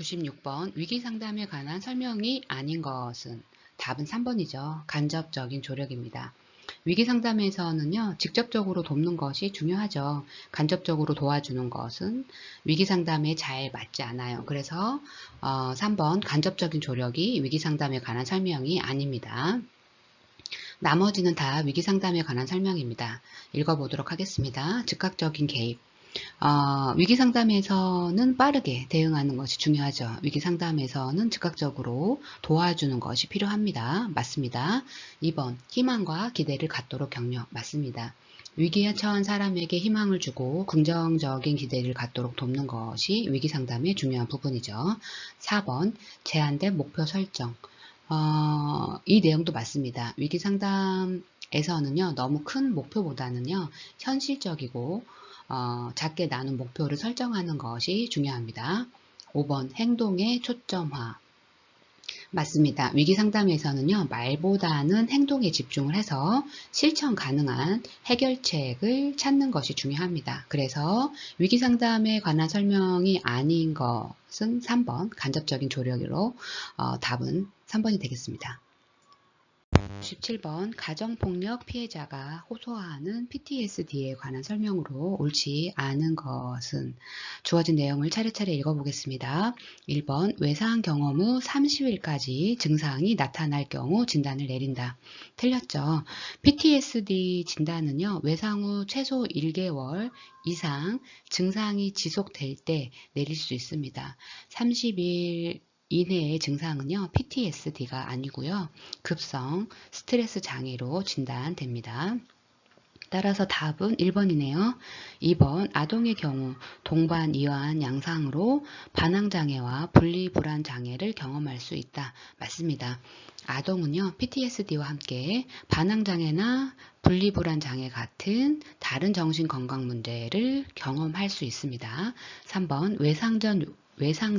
96번 위기상담에 관한 설명이 아닌 것은 답은 3번이죠. 간접적인 조력입니다. 위기상담에서는요, 직접적으로 돕는 것이 중요하죠. 간접적으로 도와주는 것은 위기상담에 잘 맞지 않아요. 그래서 3번 간접적인 조력이 위기상담에 관한 설명이 아닙니다. 나머지는 다 위기상담에 관한 설명입니다. 읽어보도록 하겠습니다. 즉각적인 개입. 위기상담에서는 빠르게 대응하는 것이 중요하죠. 위기상담에서는 즉각적으로 도와주는 것이 필요합니다. 맞습니다. 2번, 희망과 기대를 갖도록 격려. 맞습니다. 위기에 처한 사람에게 희망을 주고 긍정적인 기대를 갖도록 돕는 것이 위기상담의 중요한 부분이죠. 4번, 제한된 목표 설정. 이 내용도 맞습니다. 위기상담에서는요, 너무 큰 목표보다는요, 현실적이고 작게 나눈 목표를 설정하는 것이 중요합니다. 5번, 행동의 초점화. 맞습니다. 위기상담에서는요, 말보다는 행동에 집중을 해서 실천 가능한 해결책을 찾는 것이 중요합니다. 그래서 위기상담에 관한 설명이 아닌 것은 3번, 간접적인 조력으로 답은 3번이 되겠습니다. 97번 가정폭력 피해자가 호소하는 PTSD에 관한 설명으로 옳지 않은 것은 주어진 내용을 차례차례 읽어보겠습니다. 1번 외상 경험 후 30일까지 증상이 나타날 경우 진단을 내린다. 틀렸죠. PTSD 진단은요. 외상 후 최소 1개월 이상 증상이 지속될 때 내릴 수 있습니다. 30일 이내의 증상은요, PTSD가 아니고요, 급성 스트레스 장애로 진단됩니다. 따라서 답은 1번이네요. 2번, 아동의 경우 동반 이완 양상으로 반항장애와 분리불안 장애를 경험할 수 있다. 맞습니다. 아동은요, PTSD와 함께 반항장애나 분리불안 장애 같은 다른 정신건강 문제를 경험할 수 있습니다. 3번, 외상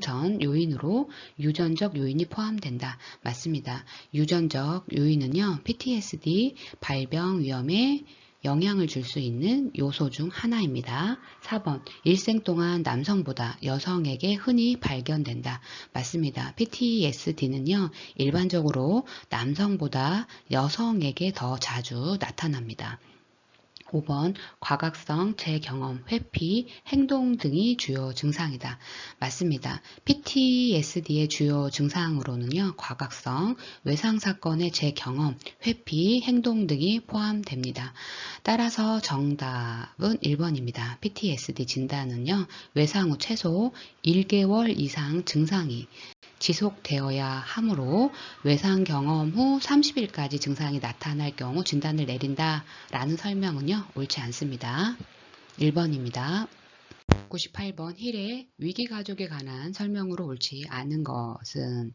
전 요인으로 유전적 요인이 포함된다. 맞습니다. 유전적 요인은요, PTSD 발병 위험에 영향을 줄 수 있는 요소 중 하나입니다. 4번, 일생 동안 남성보다 여성에게 흔히 발견된다. 맞습니다. PTSD는요, 일반적으로 남성보다 여성에게 더 자주 나타납니다. 5번, 과각성, 재경험, 회피, 행동 등이 주요 증상이다. 맞습니다. PTSD의 주요 증상으로는요, 과각성, 외상사건의 재경험, 회피, 행동 등이 포함됩니다. 따라서 정답은 1번입니다. PTSD 진단은요, 외상 후 최소 1개월 이상 증상이 지속되어야 하므로 외상 경험 후 30일까지 증상이 나타날 경우 진단을 내린다라는 설명은요, 옳지 않습니다. 1번입니다. 98번 힐의 위기가족에 관한 설명으로 옳지 않은 것은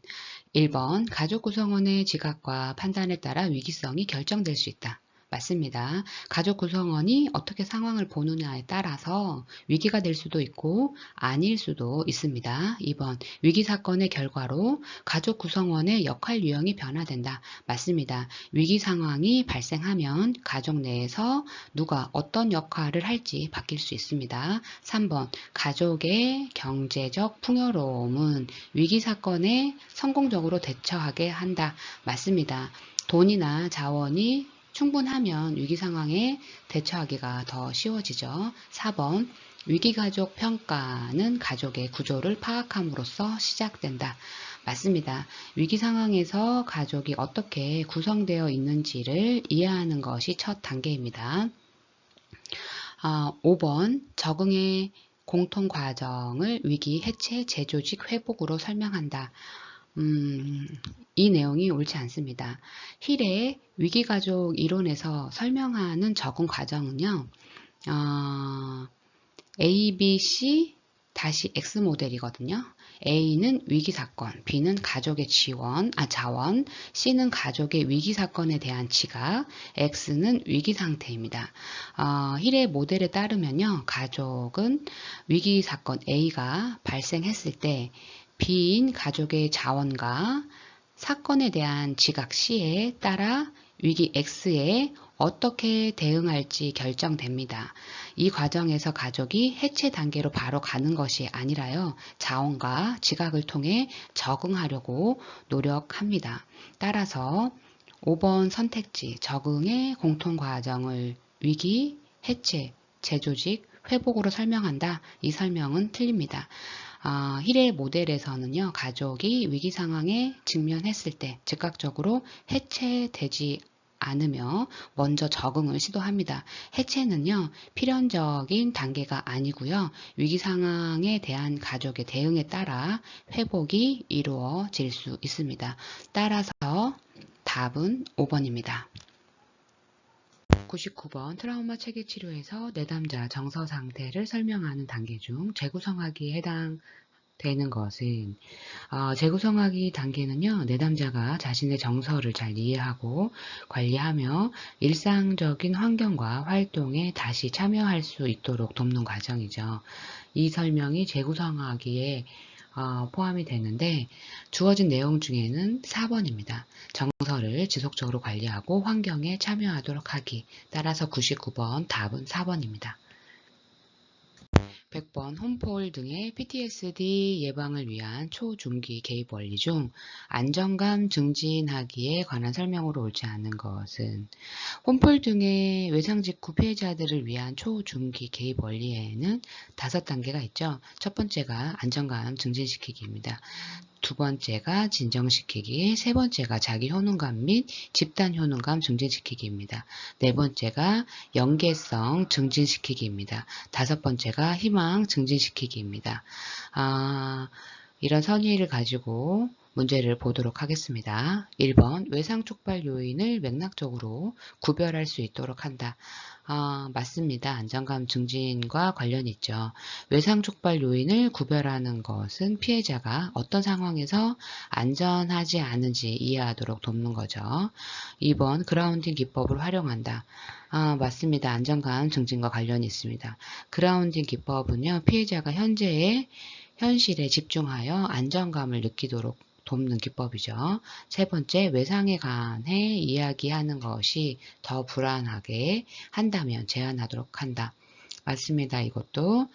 1번 가족 구성원의 지각과 판단에 따라 위기성이 결정될 수 있다. 맞습니다. 가족 구성원이 어떻게 상황을 보느냐에 따라서 위기가 될 수도 있고 아닐 수도 있습니다. 2번 위기 사건의 결과로 가족 구성원의 역할 유형이 변화된다. 맞습니다. 위기 상황이 발생하면 가족 내에서 누가 어떤 역할을 할지 바뀔 수 있습니다. 3번 가족의 경제적 풍요로움은 위기 사건에 성공적으로 대처하게 한다. 맞습니다. 돈이나 자원이 충분하면 위기 상황에 대처하기가 더 쉬워지죠. 4번 위기가족 평가는 가족의 구조를 파악함으로써 시작된다. 맞습니다. 위기 상황에서 가족이 어떻게 구성되어 있는지를 이해하는 것이 첫 단계입니다. 5번 적응의 공통 과정을 위기 해체 재조직 회복으로 설명한다. 이 내용이 옳지 않습니다. 힐의 위기가족 이론에서 설명하는 적응 과정은요, A, B, C X 모델이거든요. A는 위기사건, B는 가족의 자원, C는 가족의 위기사건에 대한 지각, X는 위기상태입니다. 힐의 모델에 따르면요, 가족은 위기사건 A가 발생했을 때 B인 가족의 자원과 사건에 대한 지각 C에 따라 위기 X의 어떻게 대응할지 결정됩니다. 이 과정에서 가족이 해체 단계로 바로 가는 것이 아니라요. 자원과 지각을 통해 적응하려고 노력합니다. 따라서 5번 선택지 적응의 공통 과정을 위기, 해체, 재조직, 회복으로 설명한다. 이 설명은 틀립니다. 힐의 모델에서는요, 가족이 위기 상황에 직면했을 때 즉각적으로 해체되지 않으며 먼저 적응을 시도합니다. 해체는요, 필연적인 단계가 아니고요, 위기 상황에 대한 가족의 대응에 따라 회복이 이루어질 수 있습니다. 따라서 답은 5번입니다. 99번 트라우마 체계 치료에서 내담자 정서 상태를 설명하는 단계 중 재구성하기에 해당되는 것은 재구성하기 단계는요. 내담자가 자신의 정서를 잘 이해하고 관리하며 일상적인 환경과 활동에 다시 참여할 수 있도록 돕는 과정이죠. 이 설명이 재구성하기에 포함이 되는데 주어진 내용 중에는 4번입니다. 정서를 지속적으로 관리하고 환경에 참여하도록 하기. 따라서 99번 답은 4번입니다. 100번 홈폴 등의 PTSD 예방을 위한 초중기 개입 원리 중 안정감 증진하기에 관한 설명으로 옳지 않은 것은 홈폴 등의 외상 직후 피해자들을 위한 초중기 개입 원리에는 5단계가 있죠. 첫 번째가 안정감 증진시키기입니다. 두 번째가 진정시키기, 세 번째가 자기 효능감 및 집단 효능감 증진시키기입니다. 네 번째가 연계성 증진시키기입니다. 다섯 번째가 희망 증진시키기입니다. 이런 선의를 가지고 문제를 보도록 하겠습니다. 1번 외상 촉발 요인을 맥락적으로 구별할 수 있도록 한다. 맞습니다. 안정감 증진과 관련이 있죠. 외상 촉발 요인을 구별하는 것은 피해자가 어떤 상황에서 안전하지 않은지 이해하도록 돕는 거죠. 2번 그라운딩 기법을 활용한다. 맞습니다. 안정감 증진과 관련이 있습니다. 그라운딩 기법은요, 피해자가 현실에 집중하여 안정감을 느끼도록 돕는 기법이죠. 세 번째, 외상에 관해 이야기하는 것이 더 불안하게 한다면 제한하도록 한다. 맞습니다. 이것도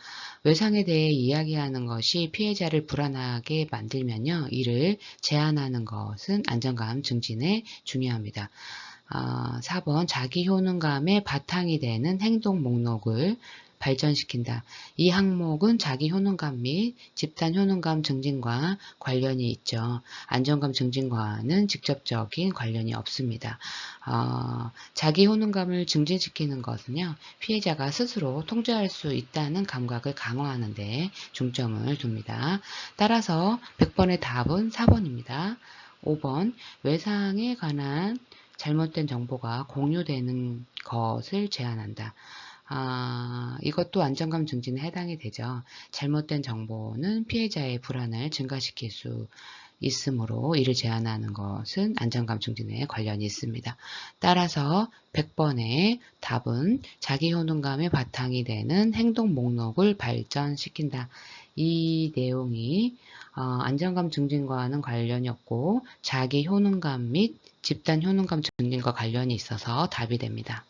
외상에 대해 이야기하는 것이 피해자를 불안하게 만들면요, 이를 제한하는 것은 안정감 증진에 중요합니다. 4번 자기 효능감의 바탕이 되는 행동 목록을 발전시킨다. 이 항목은 자기 효능감 및 집단 효능감 증진과 관련이 있죠. 안정감 증진과는 직접적인 관련이 없습니다. 자기 효능감을 증진시키는 것은요, 피해자가 스스로 통제할 수 있다는 감각을 강화하는 데 중점을 둡니다. 따라서 100번의 답은 4번입니다. 5번 외상에 관한 잘못된 정보가 공유되는 것을 제한한다. 이것도 안정감 증진에 해당이 되죠. 잘못된 정보는 피해자의 불안을 증가시킬 수 있으므로 이를 제한하는 것은 안정감 증진에 관련이 있습니다. 따라서 100번의 답은 자기 효능감의 바탕이 되는 행동 목록을 발전시킨다. 이 내용이 안정감 증진과는 관련이 없고 자기 효능감 및 집단 효능감 증진과 관련이 있어서 답이 됩니다.